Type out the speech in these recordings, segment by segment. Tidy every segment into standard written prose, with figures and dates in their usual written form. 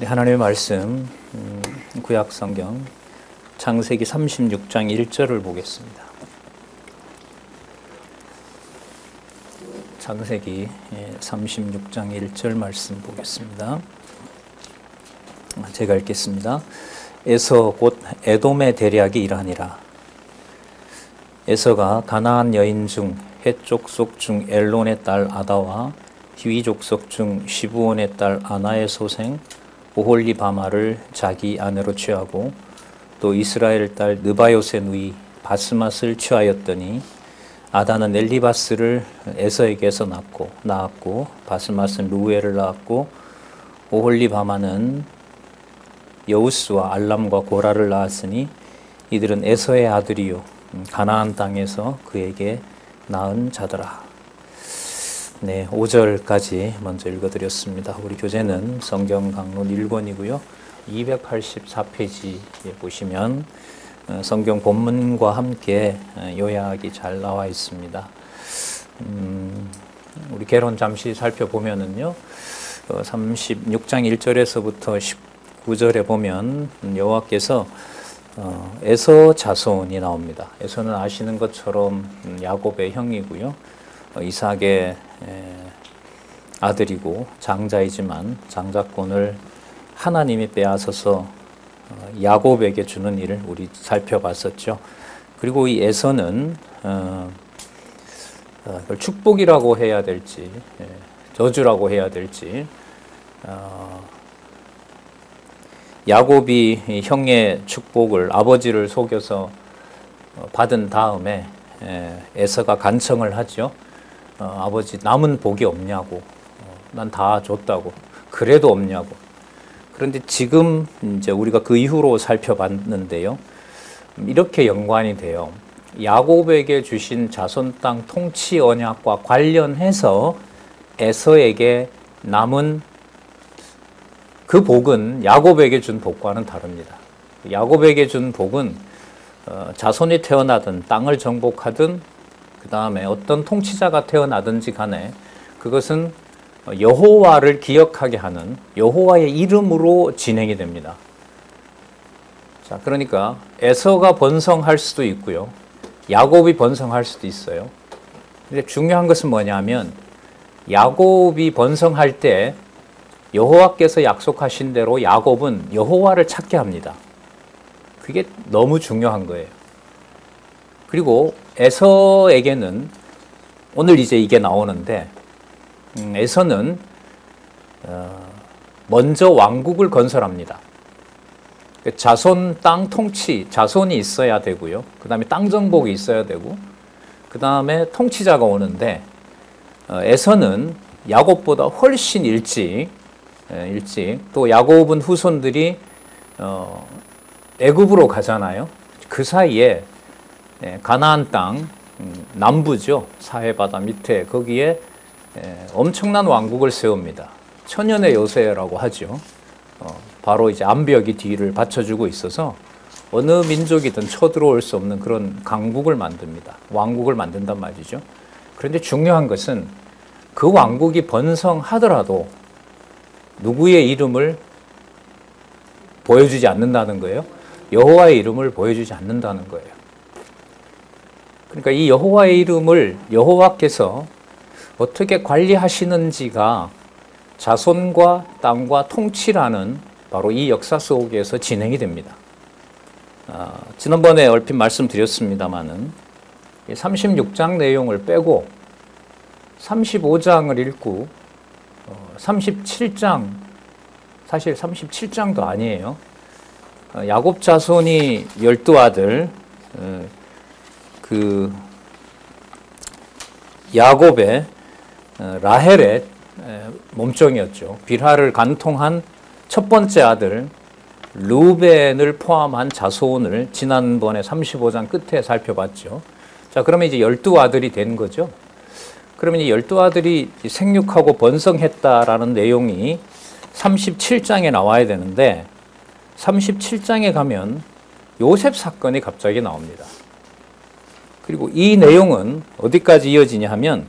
하나님의 말씀, 구약 성경 창세기 36장 1절을 보겠습니다. 창세기 36장 1절 말씀 보겠습니다. 제가 읽겠습니다. 에서 곧 에돔의 대략이 이러하니라. 에서가 가나안 여인 중 헷 족속 중 엘론의 딸 아다와 히위 족속 중 시브온의 딸 아나의 소생 오홀리바마를 자기 아내로 취하고 또 이스라엘 딸 느바요의 누이 바스맛을 취하였더니 아다는 엘리바스를 에서에게서 낳았고 바스맛은 루엘을 낳았고 오홀리바마는 여우스와 알람과 고라를 낳았으니 이들은 에서의 아들이요 가나안 땅에서 그에게 낳은 자더라. 네, 5절까지 먼저 읽어드렸습니다. 우리 교재는 성경 강론 1권이고요. 284페이지에 보시면 성경 본문과 함께 요약이 잘 나와 있습니다. 우리 개론 잠시 살펴보면은요, 36장 1절에서부터 19절에 보면 여호와께서 에서 자손이 나옵니다. 에서는 아시는 것처럼 야곱의 형이고요. 이삭의 아들이고 장자이지만 장자권을 하나님이 빼앗아서 야곱에게 주는 일을 우리 살펴봤었죠. 그리고 이 에서는 그걸 축복이라고 해야 될지 저주라고 해야 될지 야곱이 형의 축복을 아버지를 속여서 받은 다음에 에서가 간청을 하죠. 아버지 남은 복이 없냐고, 난 다 줬다고, 그래도 없냐고. 그런데 지금 이제 우리가 그 이후로 살펴봤는데요, 이렇게 연관이 돼요. 야곱에게 주신 자손 땅 통치 언약과 관련해서 에서에게 남은 그 복은 야곱에게 준 복과는 다릅니다. 야곱에게 준 복은 자손이 태어나든 땅을 정복하든 그 다음에 어떤 통치자가 태어나든지 간에 그것은 여호와를 기억하게 하는 여호와의 이름으로 진행이 됩니다. 자, 그러니까 에서가 번성할 수도 있고요. 야곱이 번성할 수도 있어요. 근데 중요한 것은 뭐냐면 야곱이 번성할 때 여호와께서 약속하신 대로 야곱은 여호와를 찾게 합니다. 그게 너무 중요한 거예요. 그리고 에서에게는 오늘 이제 이게 나오는데 에서는 먼저 왕국을 건설합니다. 자손 땅 통치, 자손이 있어야 되고요. 그 다음에 땅 정복이 있어야 되고 그 다음에 통치자가 오는데 에서는 야곱보다 훨씬 일찍 또 야곱은 후손들이 애굽으로 가잖아요. 그 사이에 가나안 땅 남부죠. 사해바다 밑에 거기에 엄청난 왕국을 세웁니다. 천연의 요새라고 하죠. 바로 이제 암벽이 뒤를 받쳐주고 있어서 어느 민족이든 쳐들어올 수 없는 그런 강국을 만듭니다. 왕국을 만든단 말이죠. 그런데 중요한 것은 그 왕국이 번성하더라도 누구의 이름을 보여주지 않는다는 거예요. 여호와의 이름을 보여주지 않는다는 거예요. 그러니까 이 여호와의 이름을 여호와께서 어떻게 관리하시는지가 자손과 땅과 통치라는 바로 이 역사 속에서 진행이 됩니다. 지난번에 얼핏 말씀드렸습니다마는 36장 내용을 빼고 35장을 읽고 37장, 사실 37장도 아니에요. 야곱 자손이 12아들, 그 야곱의 라헬의 몸종이었죠. 빌하를 간통한 첫 번째 아들 르우벤을 포함한 자손을 지난번에 35장 끝에 살펴봤죠. 자, 그러면 이제 12아들이 된 거죠. 그러면 이 12아들이 생육하고 번성했다라는 내용이 37장에 나와야 되는데 37장에 가면 요셉 사건이 갑자기 나옵니다. 그리고 이 내용은 어디까지 이어지냐 하면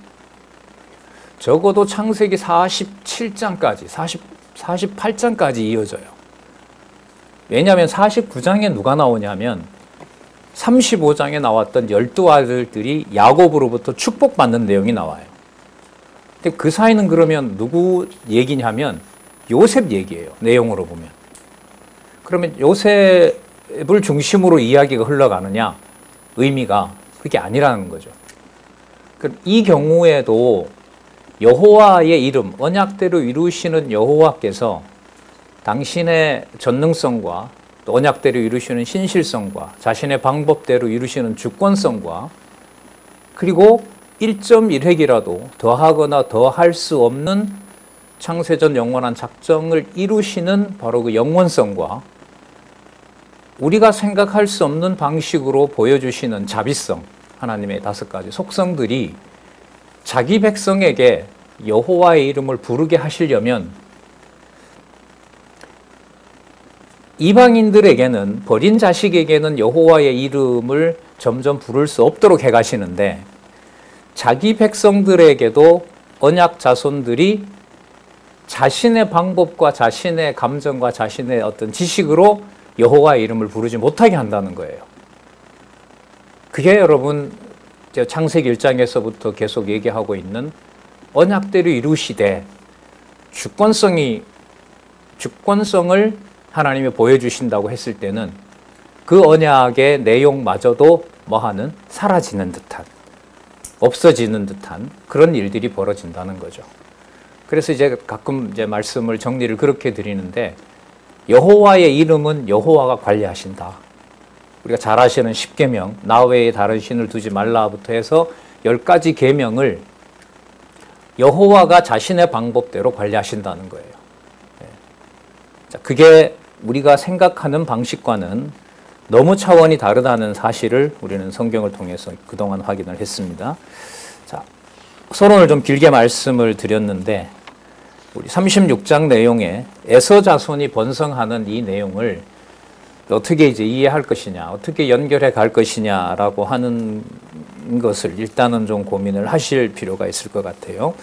적어도 창세기 47장까지 48장까지 이어져요. 왜냐하면 49장에 누가 나오냐면 35장에 나왔던 12아들들이 야곱으로부터 축복받는 내용이 나와요. 근데 그 사이는 그러면 누구 얘기냐면 요셉 얘기예요. 내용으로 보면. 그러면 요셉을 중심으로 이야기가 흘러가느냐? 의미가 그게 아니라는 거죠. 이 경우에도 여호와의 이름, 언약대로 이루시는 여호와께서 당신의 전능성과 또 언약대로 이루시는 신실성과 자신의 방법대로 이루시는 주권성과 그리고 1.1획이라도 더하거나 더할 수 없는 창세전 영원한 작정을 이루시는 바로 그 영원성과 우리가 생각할 수 없는 방식으로 보여주시는 자비성, 하나님의 5가지 속성들이 자기 백성에게 여호와의 이름을 부르게 하시려면 이방인들에게는, 버린 자식에게는 여호와의 이름을 점점 부를 수 없도록 해가시는데 자기 백성들에게도 언약 자손들이 자신의 방법과 자신의 감정과 자신의 어떤 지식으로 여호와의 이름을 부르지 못하게 한다는 거예요. 그게 여러분 창세기 1장에서부터 계속 얘기하고 있는 언약대로 이루시되 주권성을 하나님이 보여주신다고 했을 때는 그 언약의 내용마저도 뭐하는 사라지는 듯한, 없어지는 듯한 그런 일들이 벌어진다는 거죠. 그래서 이제 가끔 이제 말씀을 정리를 그렇게 드리는데 여호와의 이름은 여호와가 관리하신다. 우리가 잘 아시는 10계명, 나 외에 다른 신을 두지 말라부터 해서 10가지 계명을 여호와가 자신의 방법대로 관리하신다는 거예요. 자, 그게 우리가 생각하는 방식과는 너무 차원이 다르다는 사실을 우리는 성경을 통해서 그동안 확인을 했습니다. 자, 서론을 좀 길게 말씀을 드렸는데 우리 36장 내용에 에서 자손이 번성하는 이 내용을 어떻게 이제 이해할 것이냐, 어떻게 연결해 갈 것이냐라고 하는 것을 일단은 좀 고민을 하실 필요가 있을 것 같아요.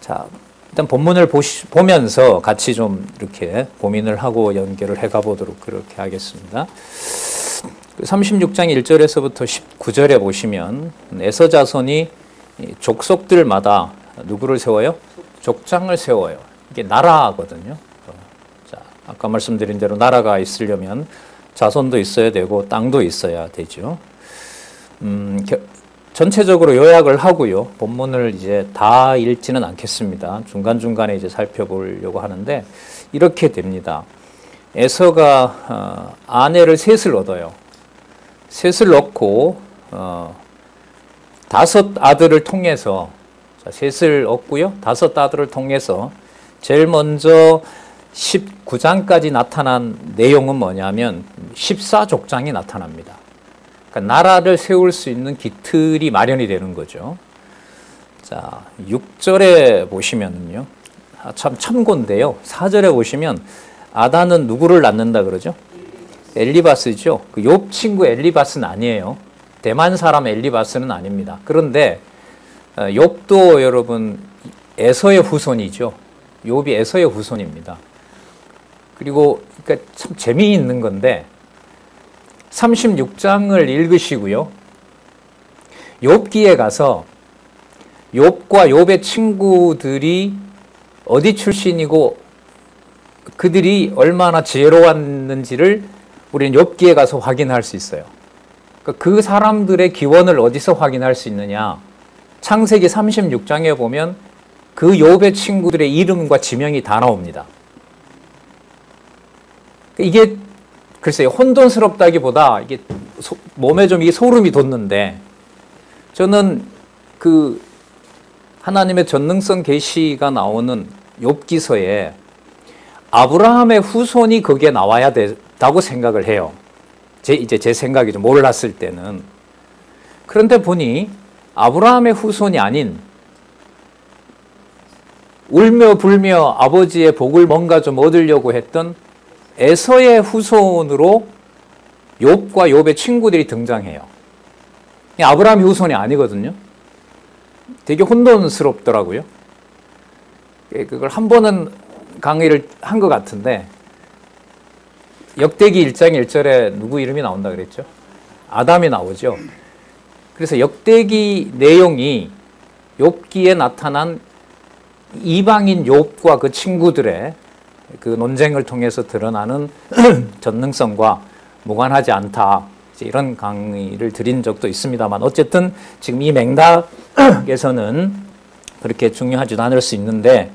자, 일단 본문을 보면서 같이 좀 이렇게 고민을 하고 연결을 해가 보도록 그렇게 하겠습니다. 36장 1절에서부터 19절에 보시면 에서 자손이 족속들마다 누구를 세워요? 족장을 세워요. 이게 나라거든요. 자, 아까 말씀드린 대로 나라가 있으려면 자손도 있어야 되고 땅도 있어야 되죠. 전체적으로 요약을 하고요. 본문을 이제 다 읽지는 않겠습니다. 중간중간에 이제 살펴보려고 하는데 이렇게 됩니다. 에서가 아내를 셋을 얻어요. 셋을 얻고 5 아들을 통해서, 자, 셋을 얻고요. 5 아들을 통해서 제일 먼저 19장까지 나타난 내용은 뭐냐면 14족장이 나타납니다. 그러니까 나라를 세울 수 있는 기틀이 마련이 되는 거죠. 자, 6절에 보시면은요. 참 참고인데요. 4절에 보시면 아단은 누구를 낳는다 그러죠? 엘리바스죠. 그 욥 친구 엘리바스는 아니에요. 대만 사람 엘리바스는 아닙니다. 그런데 욥도 여러분 에서의 후손이죠. 욥이 에서의 후손입니다. 그리고 그러니까 참 재미있는 건데 36장을 읽으시고요. 욥기에 가서 욥과 욥의 친구들이 어디 출신이고 그들이 얼마나 지혜로웠는지를 우리는 욥기에 가서 확인할 수 있어요. 그러니까 그 사람들의 기원을 어디서 확인할 수 있느냐? 창세기 36장에 보면 그 욥의 친구들의 이름과 지명이 다 나옵니다. 이게 글쎄요, 혼돈스럽다기보다 이게 몸에 좀 이게 소름이 돋는데, 저는 그 하나님의 전능성 계시가 나오는 욥기서에 아브라함의 후손이 거기에 나와야 된다고 생각을 해요. 제 생각이죠. 몰랐을 때는. 그런데 보니 아브라함의 후손이 아닌 울며 불며 아버지의 복을 뭔가 좀 얻으려고 했던 에서의 후손으로 욥과 욥의 친구들이 등장해요. 아브라함의 후손이 아니거든요. 되게 혼돈스럽더라고요. 그걸 한 번은 강의를 한 것 같은데 역대기 1장 1절에 누구 이름이 나온다 그랬죠? 아담이 나오죠. 그래서 역대기 내용이 욥기에 나타난 이방인 욥과 그 친구들의 그 논쟁을 통해서 드러나는 전능성과 무관하지 않다. 이런 강의를 드린 적도 있습니다만 어쨌든 지금 이 맥락에서는 그렇게 중요하지도 않을 수 있는데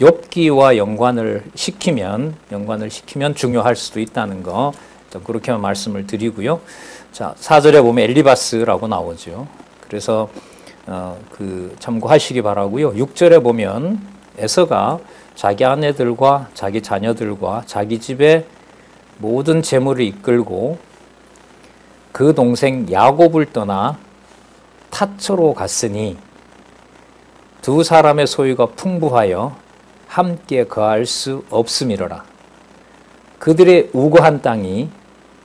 욥기와 연관을 시키면 중요할 수도 있다는 거 그렇게만 말씀을 드리고요. 자, 4절에 보면 엘리바스라고 나오죠. 그래서 그 참고하시기 바라고요. 6절에 보면 에서가 자기 아내들과 자기 자녀들과 자기 집의 모든 재물을 이끌고 그 동생 야곱을 떠나 타초로 갔으니 두 사람의 소유가 풍부하여 함께 거할 수 없음이로라. 그들의 우거한 땅이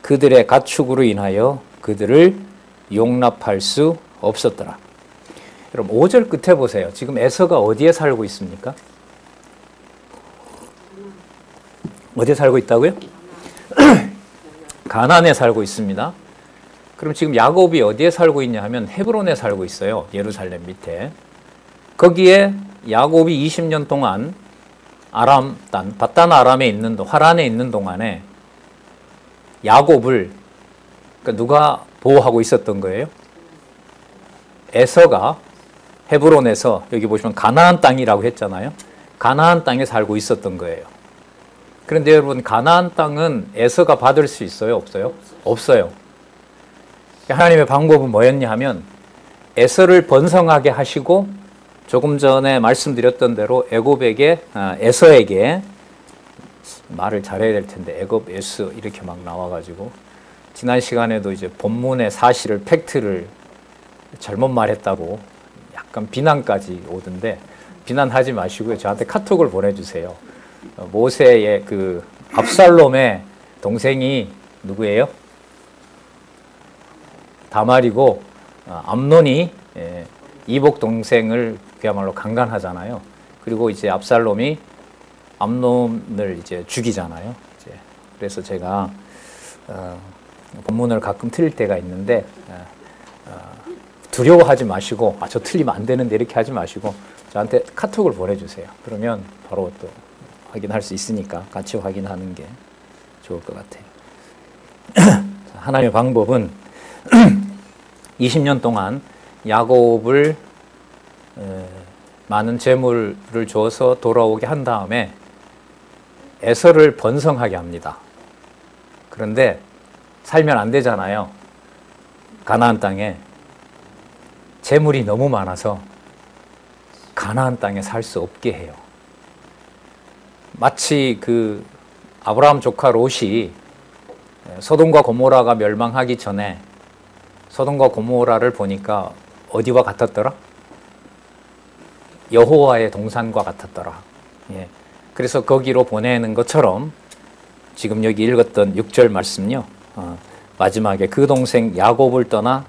그들의 가축으로 인하여 그들을 용납할 수 없었더라. 여러분 5절 끝에 보세요. 지금 에서가 어디에 살고 있습니까? 어디에 살고 있다고요? 가나안에 살고 있습니다. 그럼 지금 야곱이 어디에 살고 있냐 하면 헤브론에 살고 있어요. 예루살렘 밑에. 거기에 야곱이 20년 동안 아람 땅, 바단 아람에 있는 화란에 있는 동안에 야곱을 그러니까 누가 보호하고 있었던 거예요? 에서가 헤브론에서 여기 보시면 가나안 땅이라고 했잖아요. 가나안 땅에 살고 있었던 거예요. 그런데 여러분 가나안 땅은 에서가 받을 수 있어요? 없어요? 없어요. 하나님의 방법은 뭐였냐 하면 에서를 번성하게 하시고 조금 전에 말씀드렸던 대로 에서에게 말을 잘해야 될 텐데 애굽 에서 이렇게 막 나와가지고 지난 시간에도 이제 본문의 사실을 팩트를 잘못 말했다고 약간 비난까지 오던데 비난하지 마시고요. 저한테 카톡을 보내주세요. 모세의 그 압살롬의 동생이 누구예요? 다말이고 암논이 이복 동생을 그야말로 강간하잖아요. 그리고 이제 압살롬이 암논을 이제 죽이잖아요. 그래서 제가 본문을 가끔 틀릴 때가 있는데 두려워하지 마시고 저 틀리면 안 되는데 이렇게 하지 마시고 저한테 카톡을 보내주세요. 그러면 바로 또 확인할 수 있으니까 같이 확인하는 게 좋을 것 같아요. 하나님의 방법은 20년 동안 야곱을 많은 재물을 줘서 돌아오게 한 다음에 에서를 번성하게 합니다. 그런데 살면 안 되잖아요. 가나안 땅에 재물이 너무 많아서 가나안 땅에 살 수 없게 해요. 마치 그 아브라함 조카 롯이 소돔과 고모라가 멸망하기 전에 소돔과 고모라를 보니까 어디와 같았더라? 여호와의 동산과 같았더라. 예. 그래서 거기로 보내는 것처럼 지금 여기 읽었던 6절 말씀요. 마지막에 그 동생 야곱을 떠나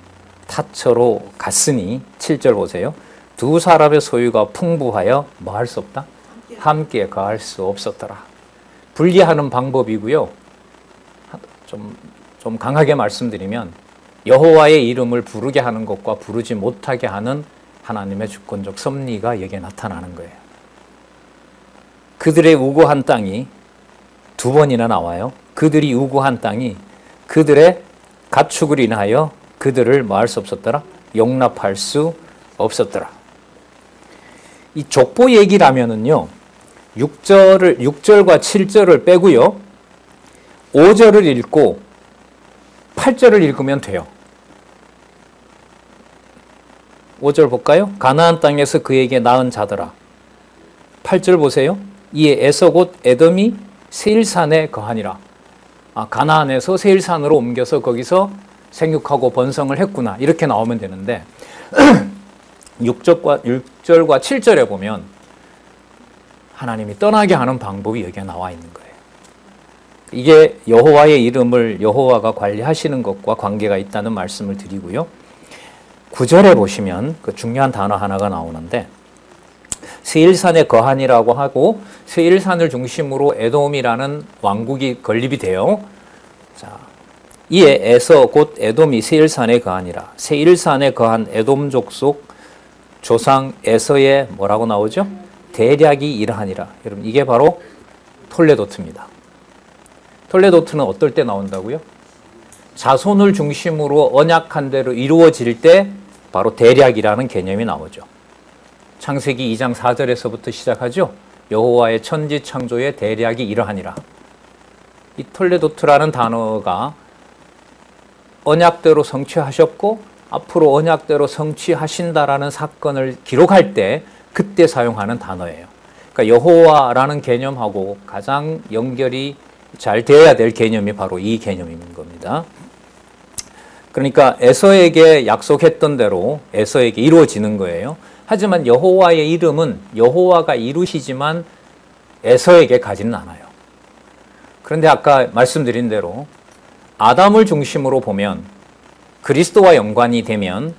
타처로 갔으니 7절 보세요. 두 사람의 소유가 풍부하여 뭐 할 수 없다? 함께 거할 수 없었더라. 분리하는 방법이고요. 좀 강하게 말씀드리면 여호와의 이름을 부르게 하는 것과 부르지 못하게 하는 하나님의 주권적 섭리가 여기에 나타나는 거예요. 그들의 우고한 땅이 두 번이나 나와요. 그들이 우고한 땅이 그들의 가축을 인하여 그들을 뭐 할 수 없었더라? 용납할 수 없었더라. 이 족보 얘기라면은요, 6절과 7절을 빼고요, 5절을 읽고 8절을 읽으면 돼요. 5절 볼까요? 가나안 땅에서 그에게 낳은 자들아. 8절 보세요. 이에 에서 곧 에돔이 세일산에 거하니라. 가나안에서 세일산으로 옮겨서 거기서 생육하고 번성을 했구나. 이렇게 나오면 되는데 6절과 7절에 보면 하나님이 떠나게 하는 방법이 여기에 나와 있는 거예요. 이게 여호와의 이름을 여호와가 관리하시는 것과 관계가 있다는 말씀을 드리고요. 9절에 보시면 그 중요한 단어 하나가 나오는데 세일산에 거하니라고 하고 세일산을 중심으로 에돔이라는 왕국이 건립이 돼요. 자, 이에 에서 곧 에돔이 세일산에 거하니라. 세일산에 거한 에돔 족속 조상 에서의 뭐라고 나오죠? 대략이 이러하니라. 여러분 이게 바로 톨레도트입니다. 톨레도트는 어떨 때 나온다고요? 자손을 중심으로 언약한 대로 이루어질 때 바로 대략이라는 개념이 나오죠. 창세기 2장 4절에서부터 시작하죠. 여호와의 천지 창조의 대략이 이러하니라. 이 톨레도트라는 단어가 언약대로 성취하셨고 앞으로 언약대로 성취하신다라는 사건을 기록할 때 그때 사용하는 단어예요. 그러니까 여호와라는 개념하고 가장 연결이 잘 되어야 될 개념이 바로 이 개념인 겁니다. 그러니까 에서에게 약속했던 대로 에서에게 이루어지는 거예요. 하지만 여호와의 이름은 여호와가 이루시지만 에서에게 가지는 않아요. 그런데 아까 말씀드린 대로 아담을 중심으로 보면 그리스도와 연관이 되면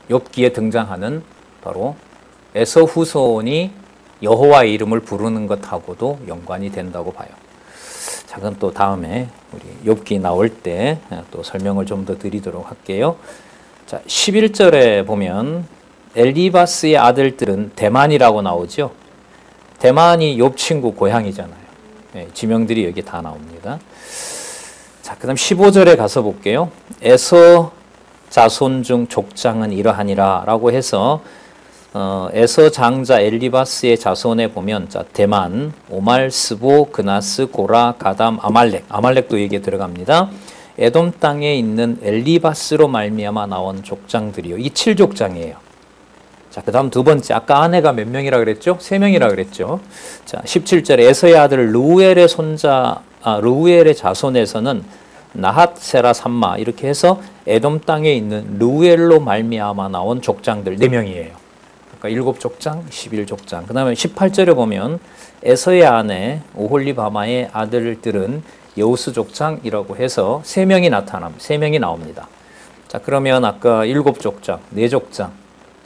욥기에 등장하는 바로 에서 후손이 여호와의 이름을 부르는 것하고도 연관이 된다고 봐요. 자, 그건 또 다음에 우리 욥기 나올 때 또 설명을 좀 더 드리도록 할게요. 자, 11절에 보면 엘리바스의 아들들은 대만이라고 나오죠. 대만이 욥 친구 고향이잖아요. 네, 지명들이 여기 다 나옵니다. 자, 그다음 15절에 가서 볼게요. 에서 자손 중 족장은 이러하니라 라고 해서 에서 장자 엘리바스의 자손에 보면 자, 대만, 오말, 스보, 그나스, 고라, 가담, 아말렉도 여기에 들어갑니다. 에돔 땅에 있는 엘리바스로 말미암아 나온 족장들이요. 이 7족장이에요. 자, 그 다음 두 번째, 아까 아내가 몇 명이라 그랬죠? 3명이라 그랬죠. 자, 17절에 에서의 아들 르우엘의 자손에서는 나핫, 세라, 삼마 이렇게 해서 에돔 땅에 있는 르우엘로 말미암아 나온 족장들 4명이에요. 그러니까 7족장, 11족장. 그 다음에 18절에 보면 에서의 아내 오홀리바마의 아들들은 여우스 족장이라고 해서 3명이 나타납니다. 3명이 나옵니다. 자, 그러면 아까 7족장, 4족장,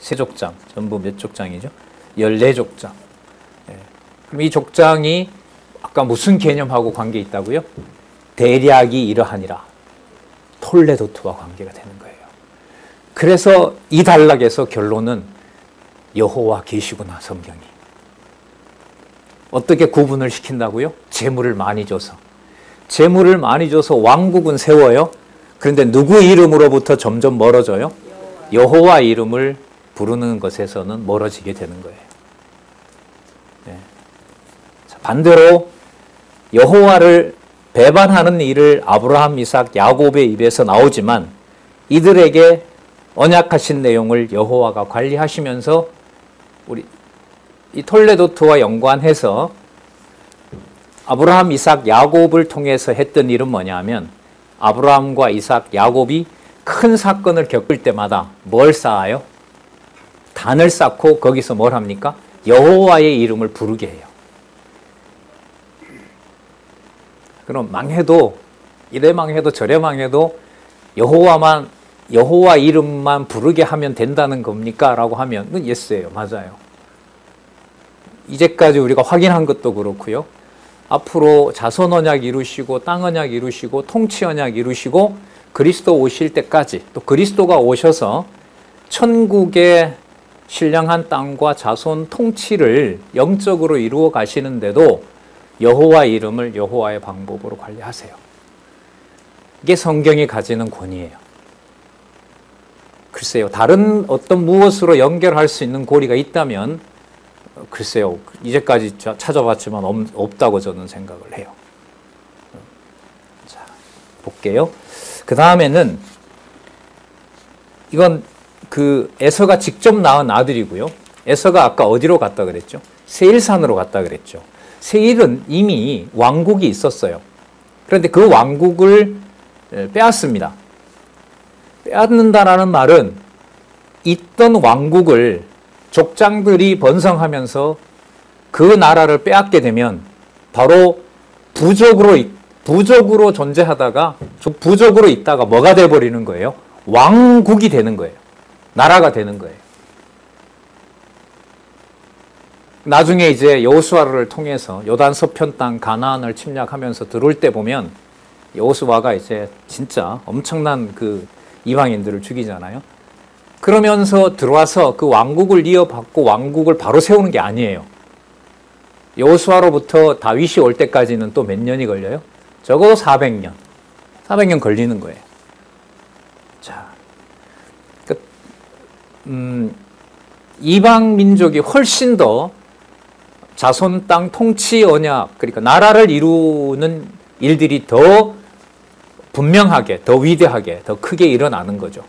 3족장, 전부 몇 족장이죠? 14족장. 네. 그럼 이 족장이 아까 무슨 개념하고 관계 있다고요? 대략이 이러하니라. 톨레도트와 관계가 되는 거예요. 그래서 이 단락에서 결론은 여호와 계시구나, 성경이. 어떻게 구분을 시킨다고요? 재물을 많이 줘서. 재물을 많이 줘서 왕국은 세워요. 그런데 누구 이름으로부터 점점 멀어져요? 여호와 이름을 부르는 것에서는 멀어지게 되는 거예요. 네. 자, 반대로 여호와를 배반하는 일을 아브라함, 이삭, 야곱의 입에서 나오지만 이들에게 언약하신 내용을 여호와가 관리하시면서 우리 이 톨레도트와 연관해서 아브라함, 이삭, 야곱을 통해서 했던 일은 뭐냐면 아브라함과 이삭, 야곱이 큰 사건을 겪을 때마다 뭘 쌓아요? 단을 쌓고 거기서 뭘 합니까? 여호와의 이름을 부르게 해요. 그럼 망해도 이래 망해도 저래 망해도 여호와 이름만 부르게 하면 된다는 겁니까? 라고 하면 예스예요. 맞아요. 이제까지 우리가 확인한 것도 그렇고요. 앞으로 자손 언약 이루시고 땅 언약 이루시고 통치 언약 이루시고 그리스도 오실 때까지 또 그리스도가 오셔서 천국의 신령한 땅과 자손 통치를 영적으로 이루어 가시는데도 여호와 이름을 여호와의 방법으로 관리하세요. 이게 성경이 가지는 권위예요. 글쎄요, 다른 어떤 무엇으로 연결할 수 있는 고리가 있다면 글쎄요, 이제까지 찾아봤지만 없다고 저는 생각을 해요. 자, 볼게요. 그 다음에는 이건 그 에서가 직접 낳은 아들이고요. 에서가 아까 어디로 갔다 그랬죠? 세일산으로 갔다 그랬죠. 세일은 이미 왕국이 있었어요. 그런데 그 왕국을 빼앗습니다. 빼앗는다라는 말은 있던 왕국을 족장들이 번성하면서 그 나라를 빼앗게 되면 바로 부족으로 존재하다가 부족으로 있다가 뭐가 돼버리는 거예요? 왕국이 되는 거예요. 나라가 되는 거예요. 나중에 이제 여호수아를 통해서 요단 서편 땅 가나안을 침략하면서 들어올 때 보면 여호수아가 이제 진짜 엄청난 그 이방인들을 죽이잖아요. 그러면서 들어와서 그 왕국을 이어받고 왕국을 바로 세우는 게 아니에요. 여호수아로부터 다윗이 올 때까지는 또 몇 년이 걸려요? 적어도 400년. 400년 걸리는 거예요. 자, 이방 민족이 훨씬 더 자손 땅 통치 언약, 그러니까 나라를 이루는 일들이 더 분명하게, 더 위대하게, 더 크게 일어나는 거죠.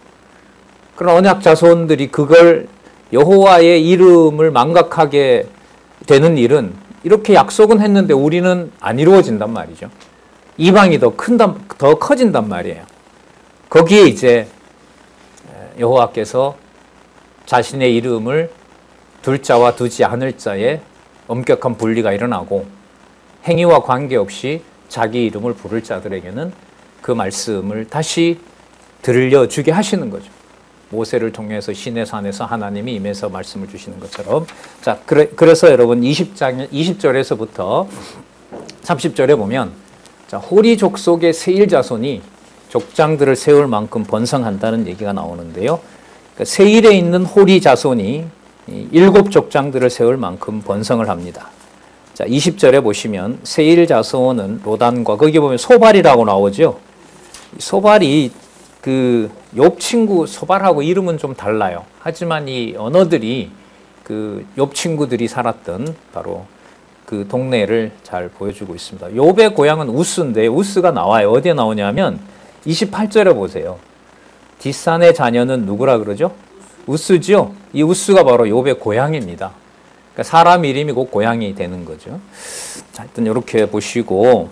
그런 언약 자손들이 그걸 여호와의 이름을 망각하게 되는 일은 이렇게 약속은 했는데 우리는 안 이루어진단 말이죠. 이방이 더 커진단 말이에요. 거기에 이제 여호와께서 자신의 이름을 둘 자와 두지 않을 자의 엄격한 분리가 일어나고 행위와 관계없이 자기 이름을 부를 자들에게는 그 말씀을 다시 들려주게 하시는 거죠. 모세를 통해서 시내산에서 하나님이 임해서 말씀을 주시는 것처럼. 자, 그래서 여러분 20절에서부터 30절에 보면 자, 호리 족속의 세일 자손이 족장들을 세울 만큼 번성한다는 얘기가 나오는데요. 그러니까 세일에 있는 호리 자손이 7 족장들을 세울 만큼 번성을 합니다. 자, 20절에 보시면 세일 자손은 로단과 거기 보면 소발이라고 나오죠. 소발이 그 욥 친구 소발하고 이름은 좀 달라요. 하지만 이 언어들이 그 욥 친구들이 살았던 바로 그 동네를 잘 보여주고 있습니다. 욥의 고향은 우스인데 우스가 나와요. 어디에 나오냐면 28절에 보세요. 뒷산의 자녀는 누구라 그러죠? 우스죠. 이 우스가 바로 욥의 고향입니다. 그러니까 사람 이름이 곧 고향이 되는 거죠. 자, 하여튼 이렇게 보시고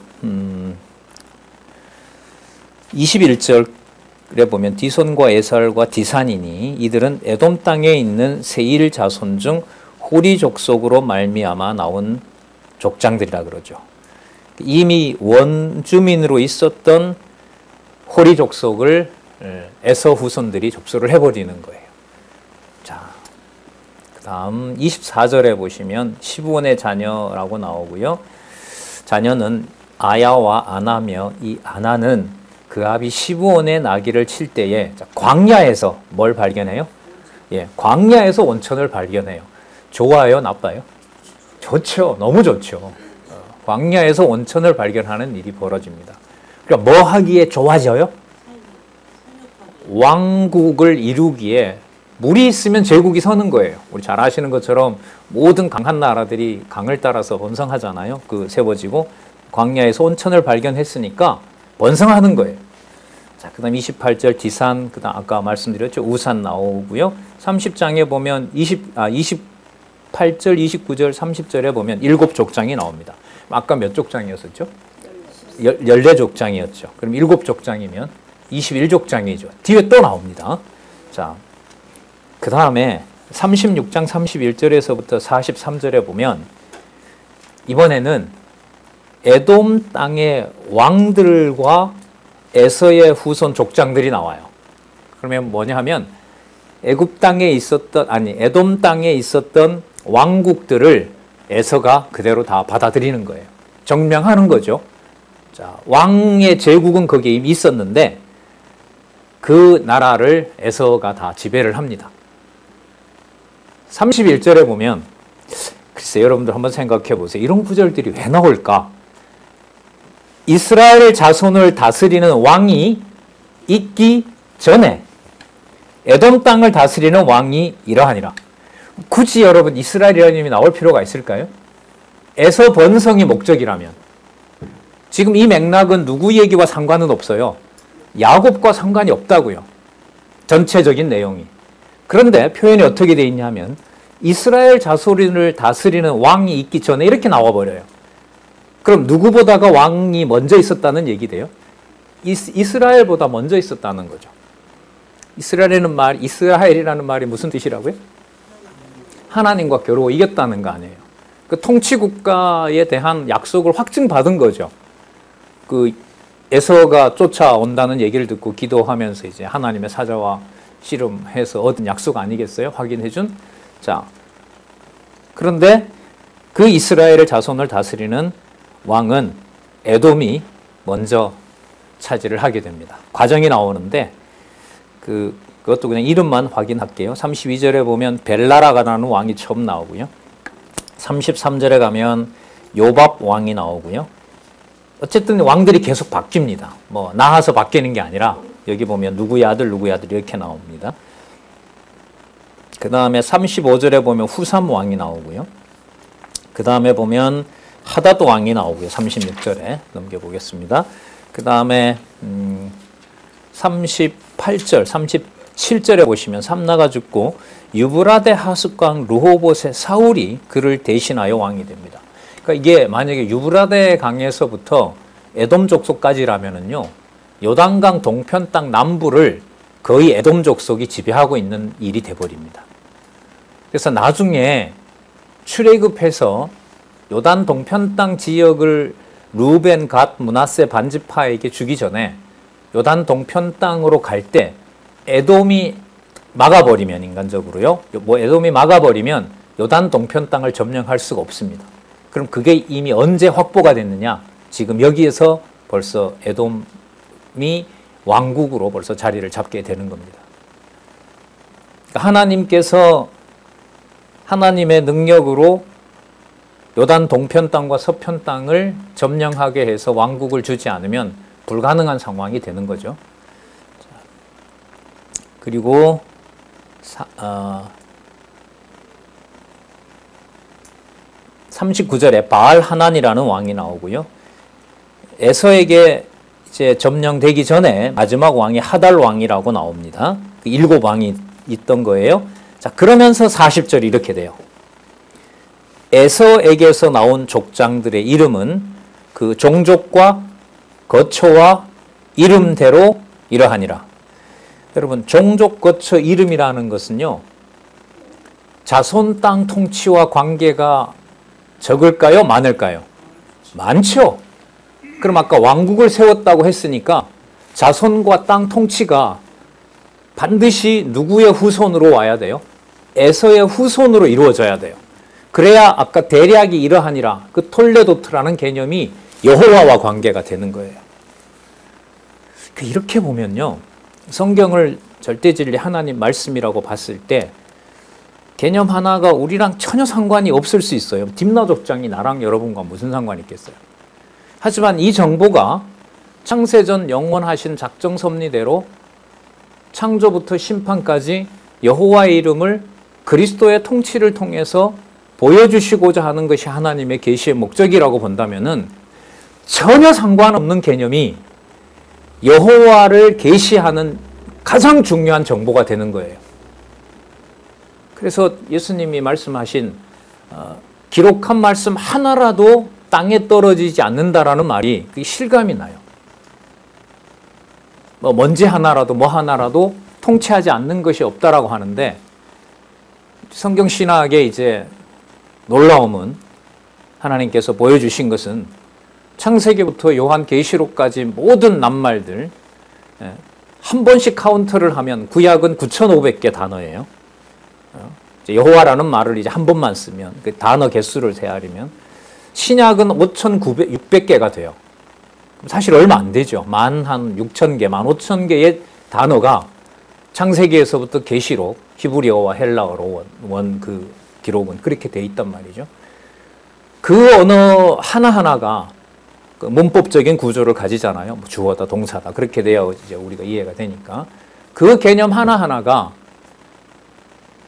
21절에 보면 디손과 에살과 디산이니 이들은 에돔 땅에 있는 세일 자손 중 호리 족속으로 말미암아 나온 족장들이라 그러죠. 이미 원주민으로 있었던 호리 족속을 에서 후손들이 접수를 해버리는 거예요. 자, 그 다음 24절에 보시면 시브온의 자녀라고 나오고요. 자녀는 아야와 아나며 이 아나는 그 아비 시브온의 나귀를 칠 때에 광야에서 뭘 발견해요? 예, 광야에서 원천을 발견해요. 좋아요? 나빠요? 좋죠. 너무 좋죠. 광야에서 원천을 발견하는 일이 벌어집니다. 그러니까 뭐 하기에 좋아져요? 왕국을 이루기에 물이 있으면 제국이 서는 거예요. 우리 잘 아시는 것처럼 모든 강한 나라들이 강을 따라서 번성하잖아요. 그 세워지고 광야에서 온천을 발견했으니까 번성하는 거예요. 자, 그 다음 28절 디산, 그 다음 아까 말씀드렸죠. 우산 나오고요. 30장에 보면 28절, 29절, 30절에 보면 7 족장이 나옵니다. 아까 몇 족장이었었죠? 14 족장이었죠. 그럼 7 족장이면 21 족장이죠. 뒤에 또 나옵니다. 자, 그 다음에 36장 31절에서부터 43절에 보면 이번에는 에돔 땅의 왕들과 에서의 후손 족장들이 나와요. 그러면 뭐냐 하면 애굽 땅에 있었던 에돔 땅에 있었던 왕국들을 에서가 그대로 다 받아들이는 거예요. 정명하는 거죠. 자, 왕의 제국은 거기에 이미 있었는데 그 나라를 에서가 다 지배를 합니다. 31절에 보면 글쎄 여러분들 한번 생각해 보세요. 이런 구절들이 왜 나올까? 이스라엘 자손을 다스리는 왕이 있기 전에 에돔 땅을 다스리는 왕이 이러하니라. 굳이 여러분 이스라엘이라는 이름이 나올 필요가 있을까요? 에서 번성이 목적이라면 지금 이 맥락은 누구 얘기와 상관은 없어요. 야곱과 상관이 없다고요. 전체적인 내용이. 그런데 표현이 어떻게 되어 있냐면 이스라엘 자손을 다스리는 왕이 있기 전에 이렇게 나와버려요. 그럼 누구보다가 왕이 먼저 있었다는 얘기 돼요? 이스라엘보다 먼저 있었다는 거죠. 이스라엘이라는 말이 무슨 뜻이라고요? 하나님과 겨루어 이겼다는 거 아니에요. 그 통치국가에 대한 약속을 확증받은 거죠. 그 에서가 쫓아온다는 얘기를 듣고 기도하면서 이제 하나님의 사자와 씨름해서 얻은 약속 아니겠어요? 확인해준. 자, 그런데 그 이스라엘의 자손을 다스리는 왕은 에돔이 먼저 차지를 하게 됩니다. 과정이 나오는데 그것도 그냥 이름만 확인할게요. 32절에 보면 벨라라가라는 왕이 처음 나오고요. 33절에 가면 요밥 왕이 나오고요. 어쨌든 왕들이 계속 바뀝니다. 뭐 나와서 바뀌는 게 아니라 여기 보면 누구의 아들 이렇게 나옵니다. 그 다음에 35절에 보면 후삼 왕이 나오고요. 그 다음에 보면 하다도 왕이 나오고요. 36절에 넘겨보겠습니다. 그 다음에 38절, 37절에 보시면 삼나가 죽고 유브라데 하숫강 르호봇의 사울이 그를 대신하여 왕이 됩니다. 그러니까 이게 만약에 유브라데 강에서부터 에돔 족속까지라면은요, 요단강 동편 땅 남부를 거의 에돔 족속이 지배하고 있는 일이 돼버립니다. 그래서 나중에 출애굽해서 요단 동편 땅 지역을 루벤, 갓, 므낫세 반지파에게 주기 전에 요단 동편 땅으로 갈 때 에돔이 막아버리면, 인간적으로요, 뭐 에돔이 막아버리면 요단 동편 땅을 점령할 수가 없습니다. 그럼 그게 이미 언제 확보가 됐느냐? 지금 여기에서 벌써 에돔이 왕국으로 벌써 자리를 잡게 되는 겁니다. 그러니까 하나님께서 하나님의 능력으로 요단 동편 땅과 서편 땅을 점령하게 해서 왕국을 주지 않으면 불가능한 상황이 되는 거죠. 그리고 39절에 바알 하난이라는 왕이 나오고요. 에서에게 이제 점령되기 전에 마지막 왕이 하달 왕이라고 나옵니다. 7왕이 있던 거예요. 자, 그러면서 40절이 이렇게 돼요. 에서에게서 나온 족장들의 이름은 그 종족과 거처와 이름대로 이러하니라. 여러분, 종족 거처 이름이라는 것은요, 자손 땅 통치와 관계가 적을까요? 많을까요? 많죠. 그럼 아까 왕국을 세웠다고 했으니까 자손과 땅 통치가 반드시 누구의 후손으로 와야 돼요? 에서의 후손으로 이루어져야 돼요. 그래야 아까 대략이 이러하니라, 그 톨레도트라는 개념이 여호와와 관계가 되는 거예요. 이렇게 보면요, 성경을 절대진리 하나님 말씀이라고 봤을 때 개념 하나가 우리랑 전혀 상관이 없을 수 있어요. 딥나 족장이 나랑 여러분과 무슨 상관이 있겠어요. 하지만 이 정보가 창세전 영원하신 작정 섭리대로 창조부터 심판까지 여호와의 이름을 그리스도의 통치를 통해서 보여주시고자 하는 것이 하나님의 계시의 목적이라고 본다면은 전혀 상관없는 개념이 여호와를 계시하는 가장 중요한 정보가 되는 거예요. 그래서 예수님이 말씀하신 기록한 말씀 하나라도 땅에 떨어지지 않는다라는 말이 그게 실감이 나요. 뭐 먼지 하나라도 뭐 하나라도 통치하지 않는 것이 없다라고 하는데, 성경 신학의 이제 놀라움은 하나님께서 보여주신 것은 창세기부터 요한계시록까지 모든 낱말들 한 번씩 카운트를 하면 구약은 9,500개 단어예요. 여호와라는 말을 이제 한 번만 쓰면 그 단어 개수를 세하려면 신약은 5,600개가 돼요. 사실 얼마 안 되죠. 한 6,000개, 15,000개의 단어가 창세기에서부터 계시록, 히브리어와 헬라어로 원 그 기록은 그렇게 돼 있단 말이죠. 그 언어 하나하나가 그 문법적인 구조를 가지잖아요. 뭐 주어다, 동사다. 그렇게 돼야 이제 우리가 이해가 되니까. 그 개념 하나하나가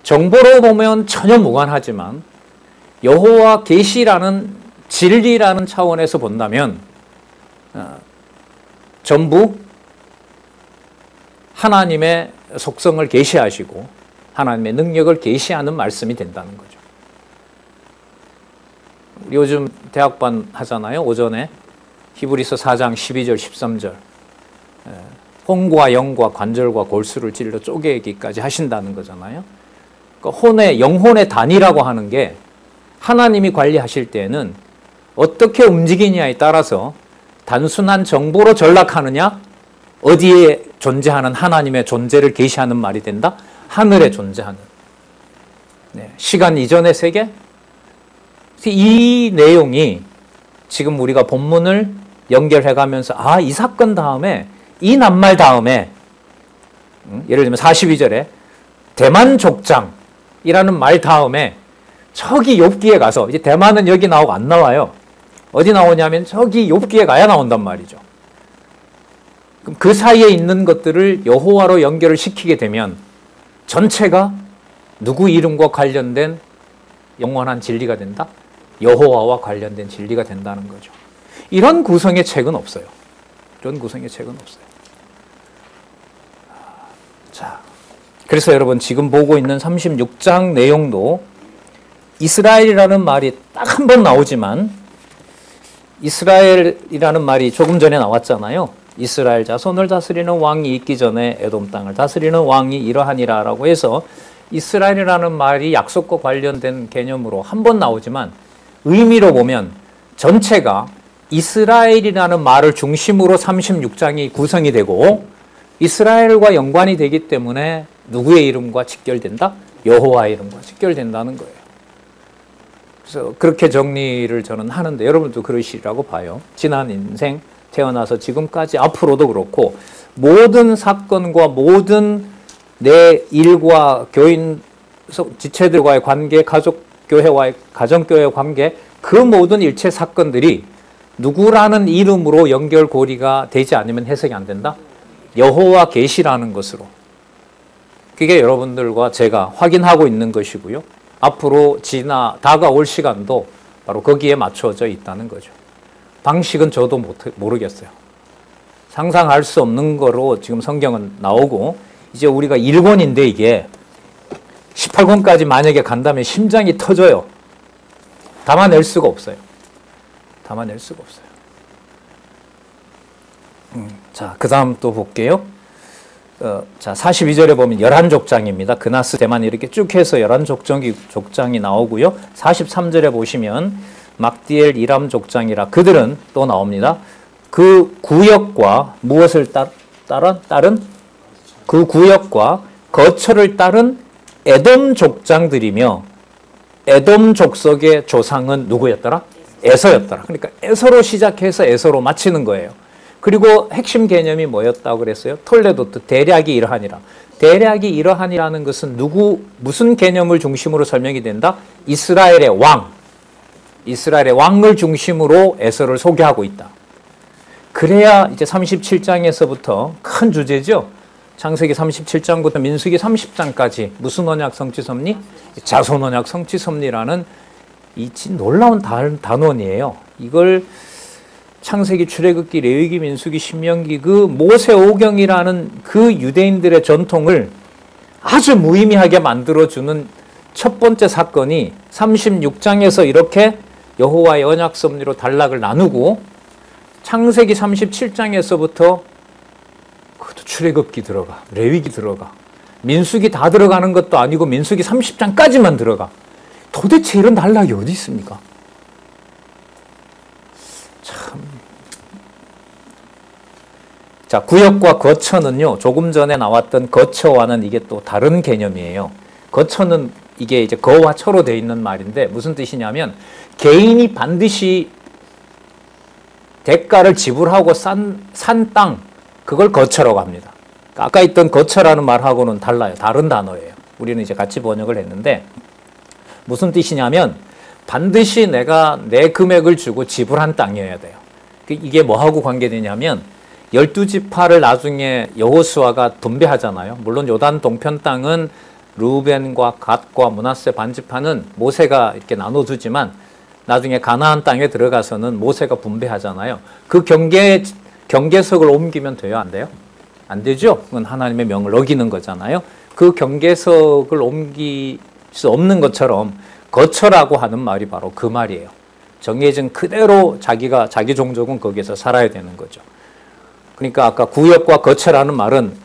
정보로 보면 전혀 무관하지만 여호와 계시라는 진리라는 차원에서 본다면 전부 하나님의 속성을 계시하시고 하나님의 능력을 계시하는 말씀이 된다는 거죠. 요즘 대학반 하잖아요. 오전에 히브리서 4장 12절 13절 혼과 영과 관절과 골수를 찔러 쪼개기까지 하신다는 거잖아요. 그러니까 영혼의 단위라고 하는 게 하나님이 관리하실 때에는 어떻게 움직이냐에 따라서 단순한 정보로 전락하느냐, 어디에 존재하는 하나님의 존재를 계시하는 말이 된다? 하늘에 존재하는. 시간 이전의 세계, 이 내용이 지금 우리가 본문을 연결해가면서 이 사건 다음에 이 낱말 다음에 예를 들면 42절에 대만 족장이라는 말 다음에 저기 욥기에 가서 이제 대만은 여기 나오고 안 나와요. 어디 나오냐면 저기 욥기에 가야 나온단 말이죠. 그럼 그 사이에 있는 것들을 여호와로 연결을 시키게 되면 전체가 누구 이름과 관련된 영원한 진리가 된다? 여호와와 관련된 진리가 된다는 거죠. 이런 구성의 책은 없어요. 이런 구성의 책은 없어요. 자, 그래서 여러분 지금 보고 있는 36장 내용도 이스라엘이라는 말이 딱 한 번 나오지만 이스라엘이라는 말이 조금 전에 나왔잖아요. 이스라엘 자손을 다스리는 왕이 있기 전에 에돔 땅을 다스리는 왕이 이러하니라 라고 해서 이스라엘이라는 말이 약속과 관련된 개념으로 한 번 나오지만 의미로 보면 전체가 이스라엘이라는 말을 중심으로 36장이 구성이 되고 이스라엘과 연관이 되기 때문에 누구의 이름과 직결된다? 여호와의 이름과 직결된다는 거예요. 그래서 그렇게 정리를 저는 하는데 여러분도 그러시라고 봐요. 지난 인생 태어나서 지금까지 앞으로도 그렇고 모든 사건과 모든 내 일과 교인 지체들과의 관계, 가족교회와의 가정교회의 관계 그 모든 일체 사건들이 누구라는 이름으로 연결고리가 되지 않으면 해석이 안 된다? 여호와 계시라는 것으로. 그게 여러분들과 제가 확인하고 있는 것이고요. 앞으로 다가올 시간도 바로 거기에 맞춰져 있다는 거죠. 방식은 저도 모르겠어요. 상상할 수 없는 거로 지금 성경은 나오고 이제 우리가 1권인데 이게 18권까지 만약에 간다면 심장이 터져요. 담아낼 수가 없어요. 담아낼 수가 없어요. 자, 그 다음 또 볼게요. 자, 42절에 보면 11족장입니다. 그나스 대만 이렇게 쭉 해서 11족장이 나오고요. 43절에 보시면 막디엘 이람 족장이라 그들은 또 나옵니다. 그 구역과 무엇을 따른 그 구역과 거처를 따른 에돔 족장들이며 에돔 족속의 조상은 누구였더라? 에서였더라. 그러니까 에서로 시작해서 에서로 마치는 거예요. 그리고 핵심 개념이 뭐였다고 그랬어요? 톨레도트, 대략이 이러하니라. 대략이 이러하니라는 것은 무슨 개념을 중심으로 설명이 된다? 이스라엘의 왕을 중심으로 에서를 소개하고 있다. 그래야 이제 37장에서부터 큰 주제죠. 창세기 37장부터 민수기 30장까지 무슨 언약 성취 섭리? 자손 언약 성취 섭리라는 이 놀라운 단원이에요. 이걸 창세기, 출애굽기, 레위기, 민수기, 신명기 그 모세오경이라는 그 유대인들의 전통을 아주 무의미하게 만들어주는 첫 번째 사건이 36장에서 이렇게 여호와의 언약 섭리로 단락을 나누고 창세기 37장에서부터 출애굽기 들어가, 레위기 들어가, 민수기 다 들어가는 것도 아니고 민수기 30장까지만 들어가. 도대체 이런 단락이 어디 있습니까? 참. 자, 구역과 거처는요, 조금 전에 나왔던 거처와는 이게 또 다른 개념이에요. 거처는 이게 이제 거와 처로 되어 있는 말인데 무슨 뜻이냐면 개인이 반드시 대가를 지불하고 산 땅, 그걸 거처라고 합니다. 아까 있던 거처라는 말하고는 달라요. 다른 단어예요. 우리는 이제 같이 번역을 했는데 무슨 뜻이냐면 반드시 내가 내 금액을 주고 지불한 땅이어야 돼요. 이게 뭐하고 관계되냐면 12지파를 나중에 여호수아가 분배하잖아요. 물론 요단 동편 땅은 르우벤과 갓과 므낫세 반지파는 모세가 이렇게 나눠주지만 나중에 가나안 땅에 들어가서는 모세가 분배하잖아요. 그 경계석을 옮기면 돼요? 안 돼요? 안 되죠? 그건 하나님의 명을 어기는 거잖아요. 그 경계석을 옮길 수 없는 것처럼 거처라고 하는 말이 바로 그 말이에요. 정해진 그대로 자기 종족은 거기에서 살아야 되는 거죠. 그러니까 아까 구역과 거처라는 말은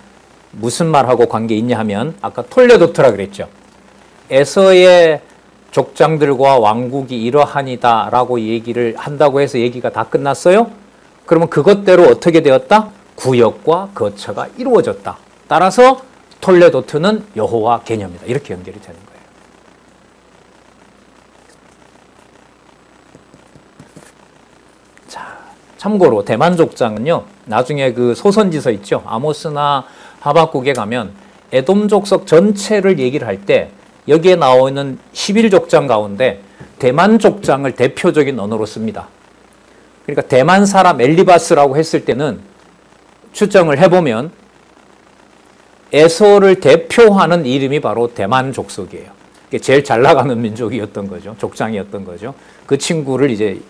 무슨 말하고 관계 있냐 하면 아까 톨레도트라 그랬죠. 에서의 족장들과 왕국이 이러하니다 라고 얘기를 한다고 해서 얘기가 다 끝났어요? 그러면 그것대로 어떻게 되었다? 구역과 거처가 이루어졌다. 따라서 톨레도트는 여호와 개념이다. 이렇게 연결이 되는 거예요. 자, 참고로 대만 족장은요, 나중에 그 소선지서 있죠. 아모스나 하박국에 가면 에돔 족속 전체를 얘기를 할 때 여기에 나오는 11족장 가운데 대만 족장을 대표적인 언어로 씁니다. 그러니까 대만 사람 엘리바스라고 했을 때는 추정을 해보면 에서를 대표하는 이름이 바로 대만 족속이에요. 제일 잘 나가는 민족이었던 거죠. 족장이었던 거죠. 그 친구를 이제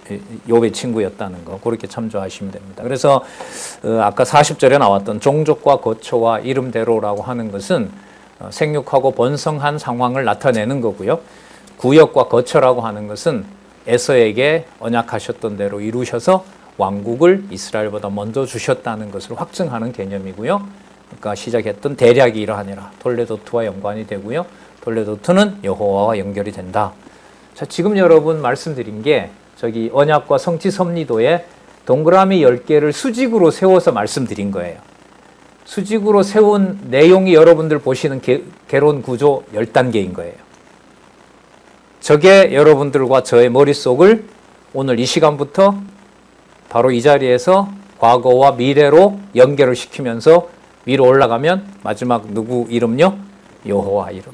욥의 친구였다는 거, 그렇게 참조하시면 됩니다. 그래서 아까 40절에 나왔던 종족과 거처와 이름대로라고 하는 것은 생육하고 번성한 상황을 나타내는 거고요. 구역과 거처라고 하는 것은 에서에게 언약하셨던 대로 이루셔서 왕국을 이스라엘보다 먼저 주셨다는 것을 확증하는 개념이고요. 그러니까 시작했던 대략이 이러하니라. 돌레도트와 연관이 되고요. 돌레도트는 여호와와 연결이 된다. 자, 지금 여러분 말씀드린 게 저기 언약과 성취 섭리도에 동그라미 10개를 수직으로 세워서 말씀드린 거예요. 수직으로 세운 내용이 여러분들 보시는 개론 구조 10단계인 거예요. 저게 여러분들과 저의 머릿속을 오늘 이 시간부터 바로 이 자리에서 과거와 미래로 연결을 시키면서 위로 올라가면 마지막 누구 이름요? 여호와 이름.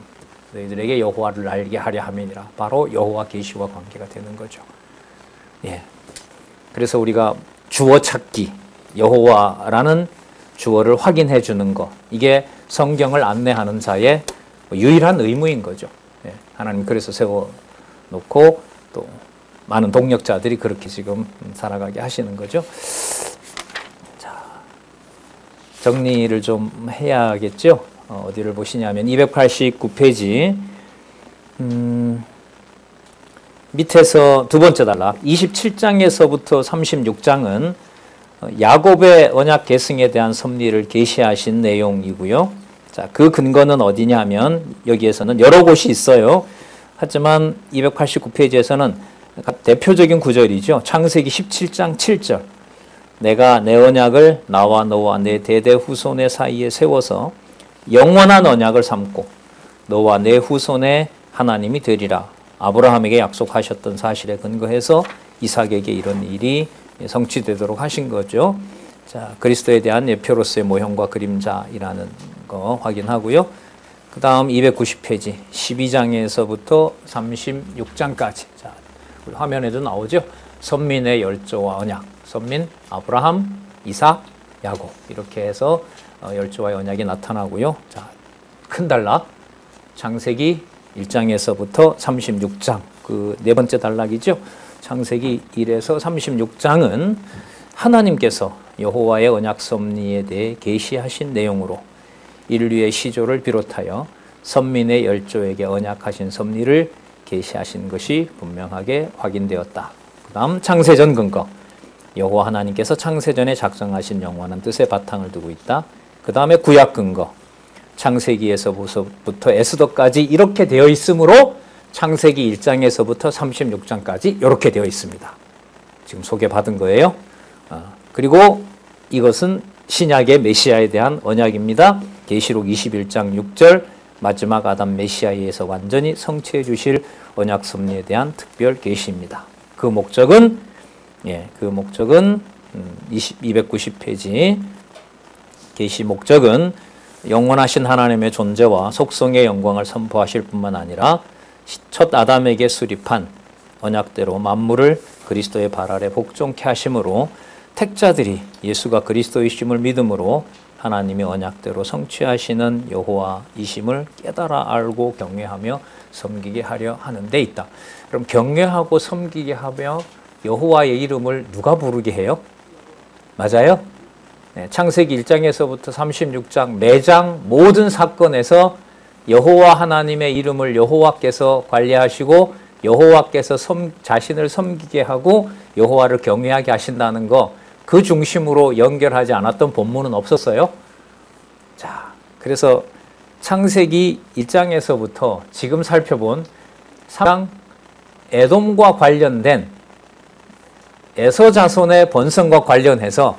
너희들에게 여호와를 알게 하려 함이니라. 바로 여호와 계시와 관계가 되는 거죠. 예. 그래서 우리가 주어 찾기, 여호와라는 주어를 확인해 주는 것, 이게 성경을 안내하는 자의 유일한 의무인 거죠. 예. 하나님 그래서 세워놓고 또 많은 동력자들이 그렇게 지금 살아가게 하시는 거죠. 자, 정리를 좀 해야겠죠. 어디를 보시냐면 289페이지 밑에서 두 번째 단락 27장에서부터 36장은 야곱의 언약 계승에 대한 섭리를 계시하신 내용이고요. 자, 그 근거는 어디냐 하면 여기에서는 여러 곳이 있어요. 하지만 289페이지에서는 대표적인 구절이죠. 창세기 17장 7절. 내가 내 언약을 나와 너와 내 대대 후손의 사이에 세워서 영원한 언약을 삼고 너와 내 후손의 하나님이 되리라. 아브라함에게 약속하셨던 사실에 근거해서 이삭에게 이런 일이 성취되도록 하신 거죠. 자, 그리스도에 대한 예표로서의 모형과 그림자이라는 거 확인하고요. 그 다음 290페이지 12장에서부터 36장까지. 자, 화면에도 나오죠. 선민의 열조와 언약. 선민 아브라함, 이삭, 야곱. 이렇게 해서 열조와의 언약이 나타나고요. 자, 큰 단락 창세기 1장에서부터 36장 그 네 번째 단락이죠. 창세기 1에서 36장은 하나님께서 여호와의 언약 섭리에 대해 계시하신 내용으로 인류의 시조를 비롯하여 선민의 열조에게 언약하신 섭리를 계시하신 것이 분명하게 확인되었다. 그 다음 창세전 근거. 여호와 하나님께서 창세전에 작성하신 영원한 뜻의 바탕을 두고 있다. 그 다음에 구약 근거. 창세기에서부터 에스더까지 이렇게 되어 있으므로 창세기 1장에서부터 36장까지 이렇게 되어 있습니다. 지금 소개받은 거예요. 그리고 이것은 신약의 메시아에 대한 언약입니다. 계시록 21장 6절 마지막 아담 메시아에서 완전히 성취해 주실 언약 섭리에 대한 특별 계시입니다. 그 목적은 290페이지 계시 목적은 영원하신 하나님의 존재와 속성의 영광을 선포하실 뿐만 아니라 첫 아담에게 수립한 언약대로 만물을 그리스도의 발 아래 복종케 하심으로 택자들이 예수가 그리스도이심을 믿음으로 하나님의 언약대로 성취하시는 여호와이심을 깨달아 알고 경외하며 섬기게 하려 하는 데 있다. 그럼 경외하고 섬기게 하며 여호와의 이름을 누가 부르게 해요? 맞아요? 네, 창세기 1장에서부터 36장 매장 모든 사건에서 여호와 하나님의 이름을 여호와께서 관리하시고 여호와께서 자신을 섬기게 하고 여호와를 경외하게 하신다는 거, 그 중심으로 연결하지 않았던 본문은 없었어요. 자, 그래서 창세기 1장에서부터 지금 살펴본 3장 에돔과 관련된 에서 자손의 번성과 관련해서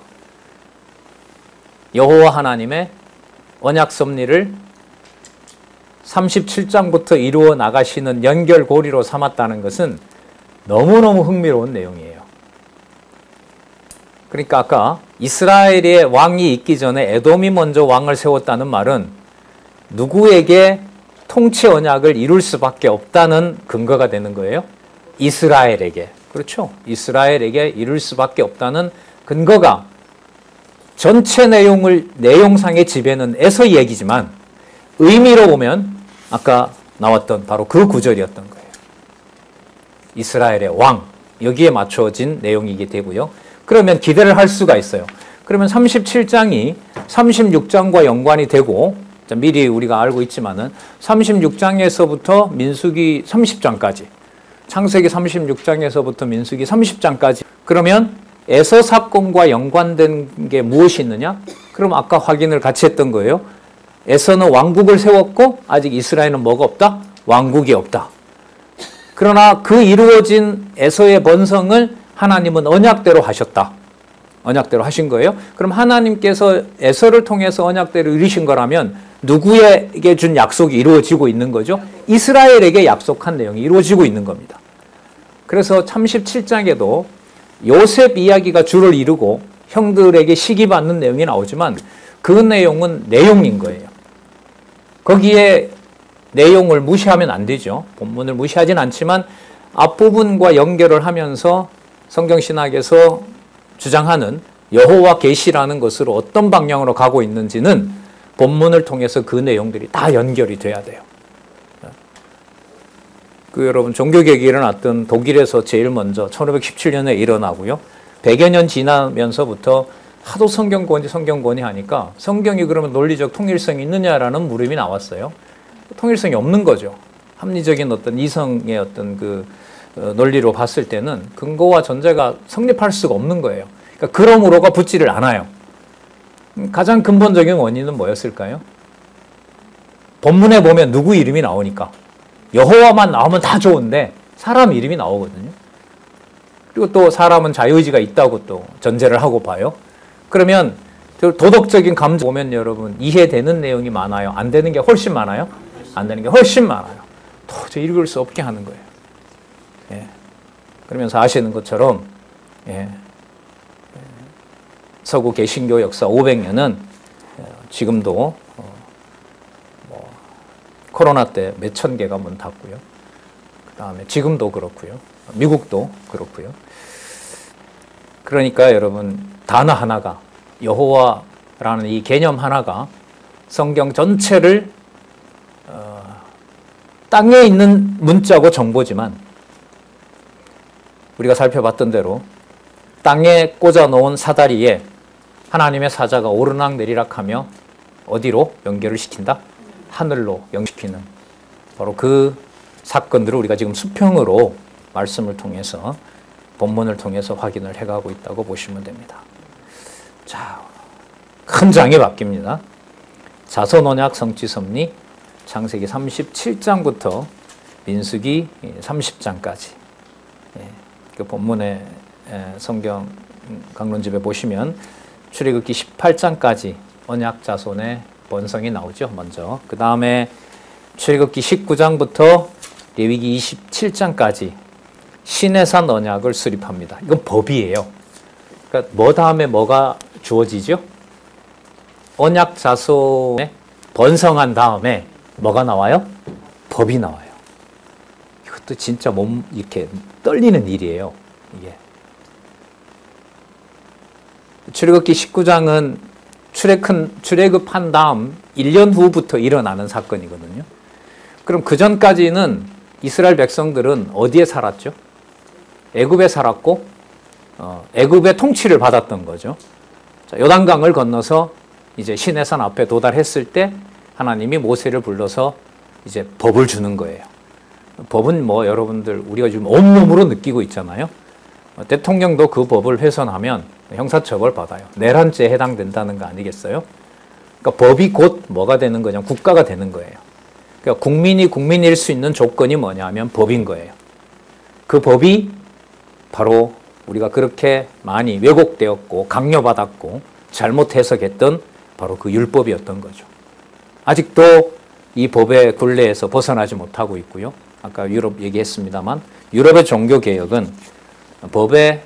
여호와 하나님의 언약 섭리를 37장부터 이루어 나가시는 연결고리로 삼았다는 것은 너무너무 흥미로운 내용이에요. 그러니까 아까 이스라엘의 왕이 있기 전에 에돔이 먼저 왕을 세웠다는 말은 누구에게 통치 언약을 이룰 수밖에 없다는 근거가 되는 거예요? 이스라엘에게. 그렇죠? 이스라엘에게 이룰 수밖에 없다는 근거가 전체 내용상의 지배는 에서 얘기지만 의미로 보면 아까 나왔던 바로 그 구절이었던 거예요. 이스라엘의 왕. 여기에 맞춰진 내용이게 되고요. 그러면 기대를 할 수가 있어요. 그러면 37장이 36장과 연관이 되고 미리 우리가 알고 있지만은 36장에서부터 민수기 30장까지 창세기 36장에서부터 민수기 30장까지 그러면 에서 사건과 연관된 게 무엇이 있느냐? 그럼 아까 확인을 같이 했던 거예요. 에서는 왕국을 세웠고 아직 이스라엘은 뭐가 없다? 왕국이 없다. 그러나 그 이루어진 에서의 번성을 하나님은 언약대로 하셨다. 언약대로 하신 거예요. 그럼 하나님께서 에서를 통해서 언약대로 이루신 거라면 누구에게 준 약속이 이루어지고 있는 거죠? 이스라엘에게 약속한 내용이 이루어지고 있는 겁니다. 그래서 37장에도 요셉 이야기가 주를 이루고 형들에게 시기받는 내용이 나오지만 그 내용은 내용인 거예요. 거기에 내용을 무시하면 안 되죠. 본문을 무시하진 않지만 앞부분과 연결을 하면서 성경신학에서 주장하는 여호와 계시라는 것으로 어떤 방향으로 가고 있는지는 본문을 통해서 그 내용들이 다 연결이 돼야 돼요. 여러분 종교개혁이 일어났던 독일에서 제일 먼저 1517년에 일어나고요. 100여 년 지나면서부터 하도 성경권이 하니까 성경이 그러면 논리적 통일성이 있느냐라는 물음이 나왔어요. 통일성이 없는 거죠. 합리적인 어떤 이성의 어떤 그 논리로 봤을 때는 근거와 전제가 성립할 수가 없는 거예요. 그러니까 그러므로가 붙지를 않아요. 가장 근본적인 원인은 뭐였을까요? 본문에 보면 누구 이름이 나오니까. 여호와만 나오면 다 좋은데 사람 이름이 나오거든요. 그리고 또 사람은 자유의지가 있다고 또 전제를 하고 봐요. 그러면 도덕적인 감정 보면 여러분 이해되는 내용이 많아요? 안 되는 게 훨씬 많아요? 안 되는 게 훨씬 많아요. 도저히 읽을 수 없게 하는 거예요. 예. 그러면서 아시는 것처럼 서구 개신교 역사 500년은 지금도 코로나 때 몇천 개가 문 닫고요. 그 다음에 지금도 그렇고요. 미국도 그렇고요. 그러니까 여러분 단어 하나가 여호와라는 이 개념 하나가 성경 전체를 땅에 있는 문자고 정보지만 우리가 살펴봤던 대로 땅에 꽂아놓은 사다리에 하나님의 사자가 오르락 내리락하며 어디로 연결을 시킨다? 하늘로 연결시키는 바로 그 사건들을 우리가 지금 수평으로 말씀을 통해서 본문을 통해서 확인을 해가고 있다고 보시면 됩니다. 자, 큰 장이 바뀝니다. 자선언약 성취섭리 창세기 37장부터 민수기 30장까지 그 본문의 성경 강론집에 보시면 출애굽기 18장까지 언약 자손의 번성이 나오죠. 먼저 그 다음에 출애굽기 19장부터 레위기 27장까지 시내산 언약을 수립합니다. 이건 법이에요. 그러니까 뭐 다음에 뭐가 주어지죠? 언약 자손에 번성한 다음에 뭐가 나와요? 법이 나와요. 이것도 진짜 몸 이렇게 떨리는 일이에요. 이게 출애굽기 19장은 출애굽한 다음 1년 후부터 일어나는 사건이거든요. 그럼 그 전까지는 이스라엘 백성들은 어디에 살았죠? 애굽에 살았고 애굽의 통치를 받았던 거죠. 자, 요단강을 건너서 이제 시내산 앞에 도달했을 때 하나님이 모세를 불러서 이제 법을 주는 거예요. 법은 뭐 여러분들 우리가 지금 온몸으로 느끼고 있잖아요. 대통령도 그 법을 훼손하면 형사처벌 받아요. 내란죄에 해당된다는 거 아니겠어요? 그러니까 법이 곧 뭐가 되는 거냐? 국가가 되는 거예요. 그러니까 국민이 국민일 수 있는 조건이 뭐냐 하면 법인 거예요. 그 법이 바로 우리가 그렇게 많이 왜곡되었고 강요받았고 잘못 해석했던 바로 그 율법이었던 거죠. 아직도 이 법의 굴레에서 벗어나지 못하고 있고요. 아까 유럽 얘기했습니다만 유럽의 종교개혁은 법의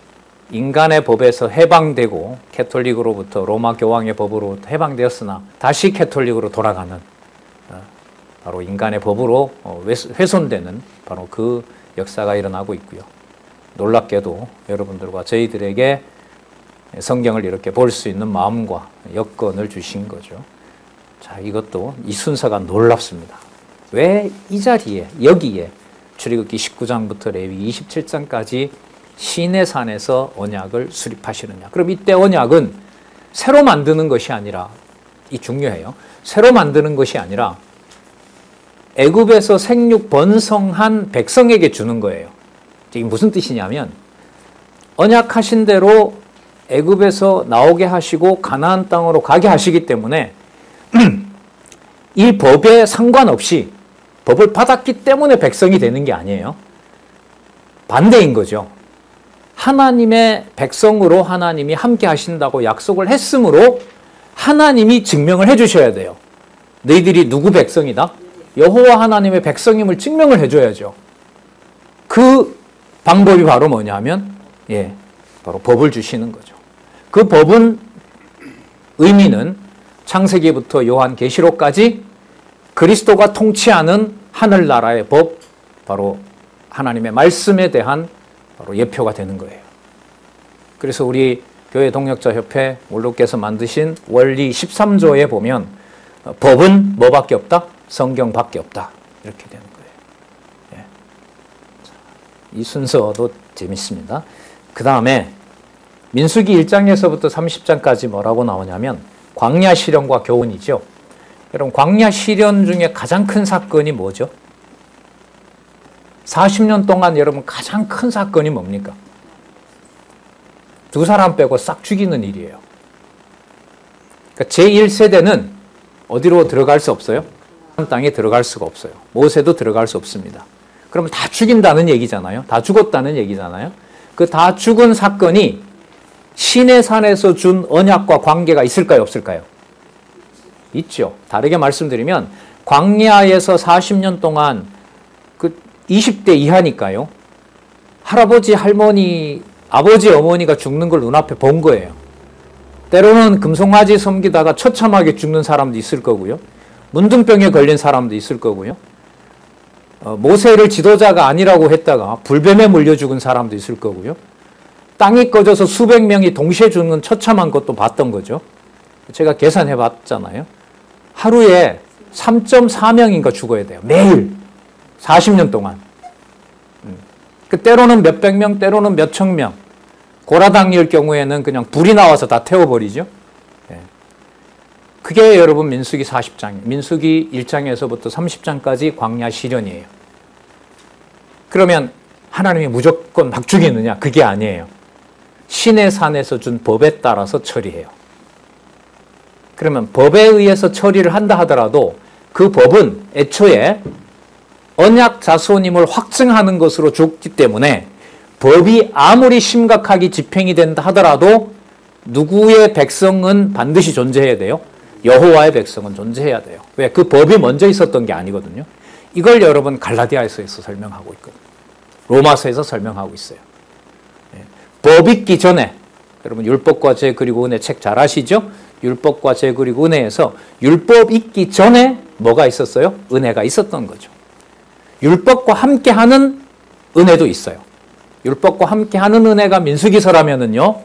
인간의 법에서 해방되고 캐톨릭으로부터 로마 교황의 법으로 해방되었으나 다시 캐톨릭으로 돌아가는 바로 인간의 법으로 훼손되는 바로 그 역사가 일어나고 있고요. 놀랍게도 여러분들과 저희들에게 성경을 이렇게 볼 수 있는 마음과 여건을 주신 거죠. 자, 이것도 이 순서가 놀랍습니다. 왜 이 자리에, 여기에 출애굽기 19장부터 레위 27장까지 시내산에서 언약을 수립하시느냐. 그럼 이때 언약은 새로 만드는 것이 아니라, 이 중요해요. 새로 만드는 것이 아니라 애굽에서 생육 번성한 백성에게 주는 거예요. 이게 무슨 뜻이냐면 언약하신 대로 애굽에서 나오게 하시고 가나안 땅으로 가게 하시기 때문에 이 법에 상관없이 법을 받았기 때문에 백성이 되는 게 아니에요. 반대인 거죠. 하나님의 백성으로 하나님이 함께 하신다고 약속을 했으므로 하나님이 증명을 해 주셔야 돼요. 너희들이 누구 백성이다? 여호와 하나님의 백성임을 증명을 해줘야죠. 그 방법이 바로 뭐냐면 바로 법을 주시는 거죠. 그 법은 의미는 창세기부터 요한계시록까지 그리스도가 통치하는 하늘나라의 법, 바로 하나님의 말씀에 대한 바로 예표가 되는 거예요. 그래서 우리 교회 동역자 협회 몰록께서 만드신 원리 13조에 보면 법은 뭐밖에 없다? 성경밖에 없다. 이렇게 되는 거예요. 이 순서도 재밌습니다. 그 다음에 민수기 1장에서부터 30장까지 뭐라고 나오냐면 광야 시련과 교훈이죠. 여러분, 광야 시련 중에 가장 큰 사건이 뭐죠? 40년 동안 여러분 가장 큰 사건이 뭡니까? 두 사람 빼고 싹 죽이는 일이에요. 그러니까 제1세대는 어디로 들어갈 수 없어요? 땅에 들어갈 수가 없어요. 모세도 들어갈 수 없습니다. 그러면 다 죽인다는 얘기잖아요. 다 죽었다는 얘기잖아요. 그 다 죽은 사건이 시내산에서 준 언약과 관계가 있을까요? 없을까요? 있죠. 다르게 말씀드리면 광야에서 40년 동안 그 20대 이하니까요. 할아버지, 할머니, 아버지, 어머니가 죽는 걸 눈앞에 본 거예요. 때로는 금송아지 섬기다가 처참하게 죽는 사람도 있을 거고요. 문둥병에 걸린 사람도 있을 거고요. 모세를 지도자가 아니라고 했다가 불뱀에 물려 죽은 사람도 있을 거고요. 땅이 꺼져서 수백 명이 동시에 죽는 처참한 것도 봤던 거죠. 제가 계산해 봤잖아요. 하루에 3.4명인가 죽어야 돼요. 매일 40년 동안. 때로는 몇백 명, 때로는 몇천 명. 고라당일 경우에는 그냥 불이 나와서 다 태워버리죠. 그게 여러분 민수기 40장, 민수기 1장에서부터 30장까지 광야 시련이에요. 그러면 하나님이 무조건 막 죽이느냐? 그게 아니에요. 신의 산에서 준 법에 따라서 처리해요. 그러면 법에 의해서 처리를 한다 하더라도 그 법은 애초에 언약 자손임을 확증하는 것으로 줬기 때문에 법이 아무리 심각하게 집행이 된다 하더라도 누구의 백성은 반드시 존재해야 돼요? 여호와의 백성은 존재해야 돼요. 왜? 그 법이 먼저 있었던 게 아니거든요. 이걸 여러분 갈라디아서에서 설명하고 있거든요. 로마서에서 설명하고 있어요. 법 있기 전에, 여러분 율법과 제 그리고 은혜 책 잘 아시죠? 율법과 제 그리고 은혜에서 율법 있기 전에 뭐가 있었어요? 은혜가 있었던 거죠. 율법과 함께하는 은혜도 있어요. 율법과 함께하는 은혜가 민수기서라면은요,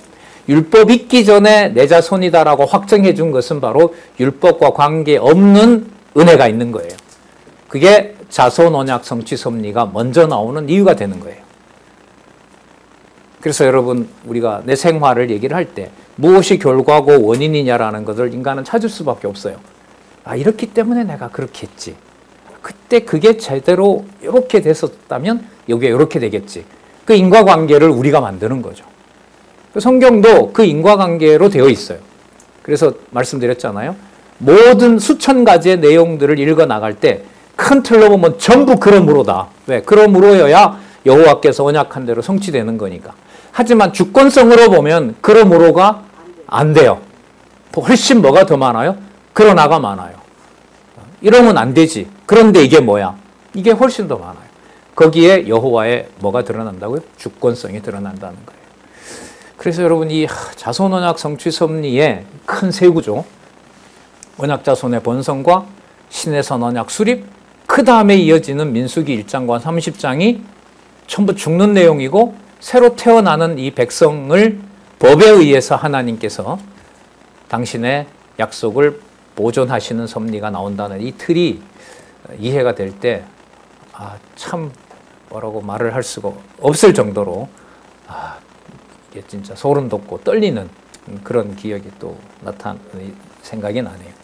율법 있기 전에 내 자손이다라고 확정해 준 것은 바로 율법과 관계없는 은혜가 있는 거예요. 그게 자손 언약 성취 섭리가 먼저 나오는 이유가 되는 거예요. 그래서 여러분, 우리가 내 생활을 얘기를 할 때 무엇이 결과고 원인이냐라는 것을 인간은 찾을 수밖에 없어요. 아, 이렇기 때문에 내가 그렇게 했지. 그때 그게 제대로 이렇게 됐었다면 여기에 이렇게 되겠지. 그 인과관계를 우리가 만드는 거죠. 성경도 그 인과관계로 되어 있어요. 그래서 말씀드렸잖아요. 모든 수천 가지의 내용들을 읽어 나갈 때 큰 틀로 보면 전부 그러므로다. 왜? 그러므로여야 여호와께서 언약한 대로 성취되는 거니까. 하지만 주권성으로 보면 그러므로가 안 돼요. 훨씬 뭐가 더 많아요? 그러나가 많아요. 이러면 안 되지. 그런데 이게 뭐야? 이게 훨씬 더 많아요. 거기에 여호와의 뭐가 드러난다고요? 주권성이 드러난다는 거예요. 그래서 여러분 이 자손 언약 성취 섭리의 큰 세 구조, 언약 자손의 번성과 신해선 언약 수립, 그 다음에 이어지는 민수기 1장과 30장이 전부 죽는 내용이고 새로 태어나는 이 백성을 법에 의해서 하나님께서 당신의 약속을 보존하시는 섭리가 나온다는 이 틀이 이해가 될 때 참 뭐라고 말을 할 수가 없을 정도로 이게 진짜 소름 돋고 떨리는 그런 기억이 또 생각이 나네요.